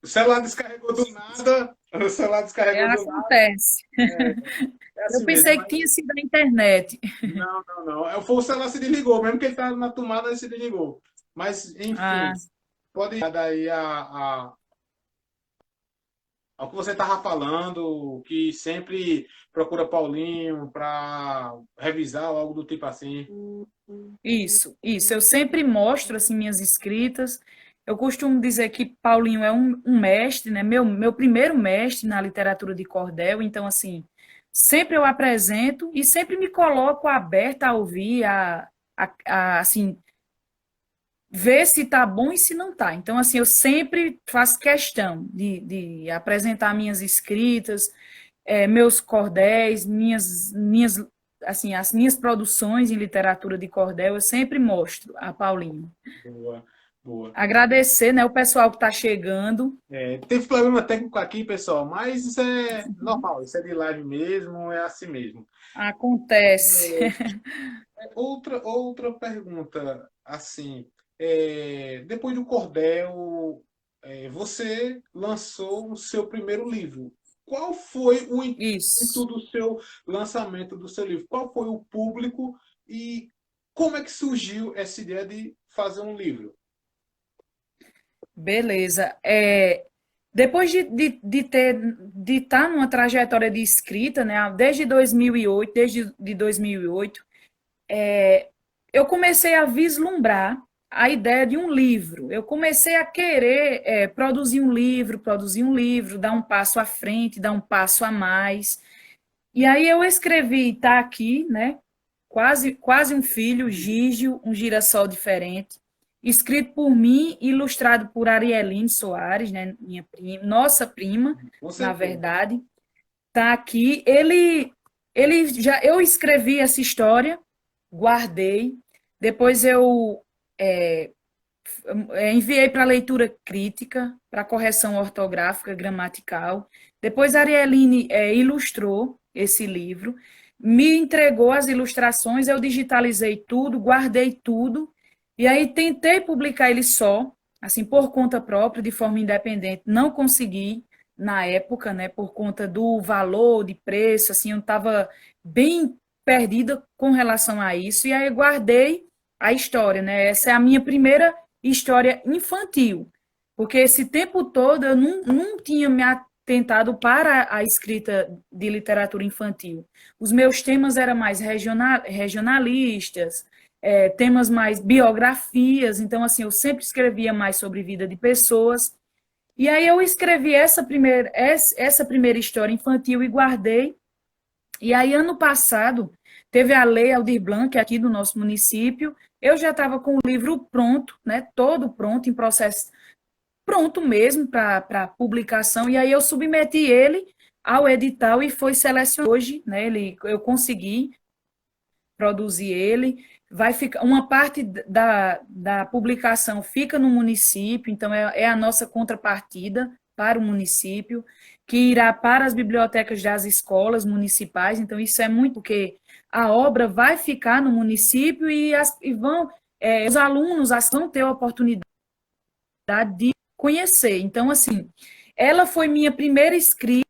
O celular descarregou do nada. O celular descarregou do nada. Acontece. É Eu assim mesmo. pensei que tinha sido a internet. Não, não, não. Foi o celular se desligou, mesmo que ele estava na tomada, ele se desligou. Mas, Ah, enfim, pode ir daí ao que você estava falando, que sempre procura Paulinho para revisar ou algo do tipo assim. isso. Eu sempre mostro assim minhas escritas. Eu costumo dizer que Paulinho é um mestre, né? Meu primeiro mestre na literatura de cordel. Então, assim, sempre eu apresento e sempre me coloco aberta a ouvir, assim, ver se tá bom e se não tá. Então, assim, eu sempre faço questão de apresentar minhas escritas, meus cordéis, assim, as minhas produções em literatura de cordel, eu sempre mostro a Paulinho. Boa, boa. Agradecer, né, o pessoal que está chegando. Teve problema técnico aqui, pessoal, mas isso é normal, isso é de live mesmo, é assim mesmo. Acontece. Outra pergunta, assim, depois do Cordel, você lançou o seu primeiro livro. Qual foi o intuito Isso. do seu lançamento do seu livro? Qual foi o público e como é que surgiu essa ideia de fazer um livro? Beleza. Depois de estar numa trajetória de escrita, né, desde 2008, eu comecei a vislumbrar a ideia de um livro. Eu comecei a querer produzir um livro, dar um passo à frente, dar um passo a mais. E aí eu escrevi, está aqui, né? Quase um filho, Gígio, um girassol diferente, escrito por mim, ilustrado por Arieline Soares, né? Minha prima, nossa prima, Com na certeza. verdade. Está aqui. Eu escrevi essa história, guardei. Depois eu é, enviei para leitura crítica, para correção ortográfica, gramatical. Depois a Arieline ilustrou esse livro, me entregou as ilustrações, eu digitalizei tudo, guardei tudo, e aí tentei publicar ele só, assim, por conta própria, de forma independente. Não consegui na época, né, por conta do valor, de preço, assim, eu estava bem perdida com relação a isso, e aí eu guardei a história, né? Essa é a minha primeira história infantil, porque esse tempo todo eu não tinha me atentado para a escrita de literatura infantil. Os meus temas eram mais regionalistas, temas mais biografias, então assim, eu sempre escrevia mais sobre vida de pessoas. E aí eu escrevi essa primeira história infantil e guardei. E aí, ano passado, teve a Lei Aldir Blanc aqui do nosso município. Eu já estava com o livro pronto, né? Todo pronto, em processo, pronto mesmo para publicação. E aí eu submeti ele ao edital e foi selecionado hoje, né? Eu consegui produzir ele. Vai ficar uma parte da publicação fica no município, então é a nossa contrapartida para o município, que irá para as bibliotecas das escolas municipais. Então isso é muito porque a obra vai ficar no município e vão os alunos vão ter a oportunidade de conhecer. Então assim, ela foi minha primeira escrita.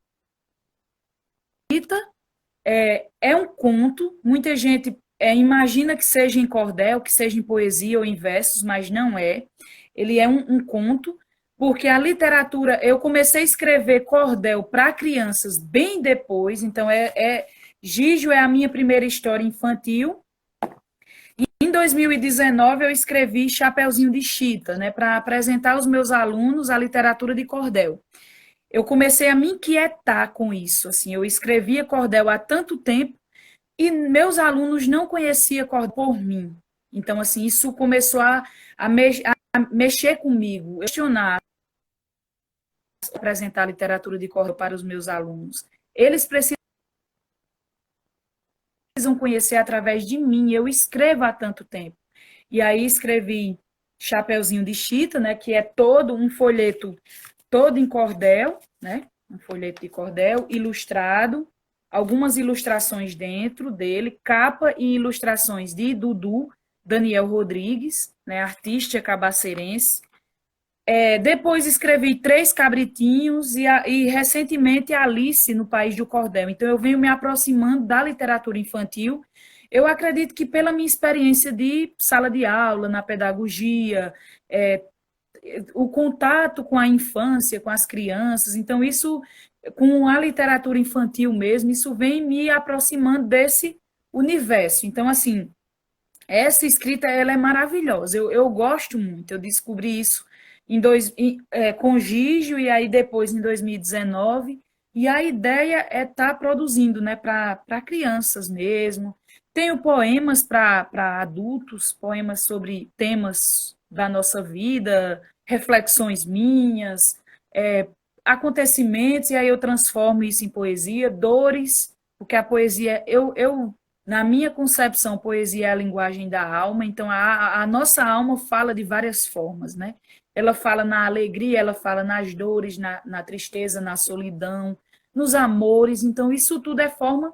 É um conto, muita gente imagina que seja em cordel, que seja em poesia ou em versos, mas não é. Ele é um conto, porque a literatura, eu comecei a escrever cordel para crianças bem depois, então Gijo é a minha primeira história infantil. Em 2019 eu escrevi Chapeuzinho de Chita, né, para apresentar aos meus alunos a literatura de cordel. Eu comecei a me inquietar com isso, assim, eu escrevia cordel há tanto tempo e meus alunos não conheciam cordel por mim. Então, assim, isso começou a mexer comigo, questionar, apresentar literatura de cordel para os meus alunos. Eles precisam conhecer através de mim, eu escrevo há tanto tempo. E aí escrevi Chapeuzinho de Chita, né, que é todo um folheto todo em cordel, né, um folheto de cordel ilustrado, algumas ilustrações dentro dele, capa e ilustrações de Dudu Daniel Rodrigues, né, artista cabaceirense. Depois escrevi Três Cabritinhos e recentemente Alice no País do Cordel. Então eu venho me aproximando da literatura infantil. Eu acredito que pela minha experiência de sala de aula, na pedagogia, é, o contato com a infância, com as crianças, então isso, com a literatura infantil mesmo, isso vem me aproximando desse universo. Então, assim, essa escrita ela é maravilhosa. Eu gosto muito. Eu descobri isso com Gígio e aí depois em 2019. E a ideia é estar produzindo, né, para crianças mesmo. Tenho poemas para adultos, poemas sobre temas da nossa vida, reflexões minhas, é, acontecimentos, e aí eu transformo isso em poesia, dores, porque a poesia, na minha concepção, poesia é a linguagem da alma, então a nossa alma fala de várias formas, né? Ela fala na alegria, ela fala nas dores, na tristeza, na solidão, nos amores, então isso tudo é forma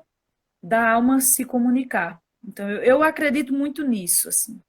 da alma se comunicar. Então eu acredito muito nisso, assim.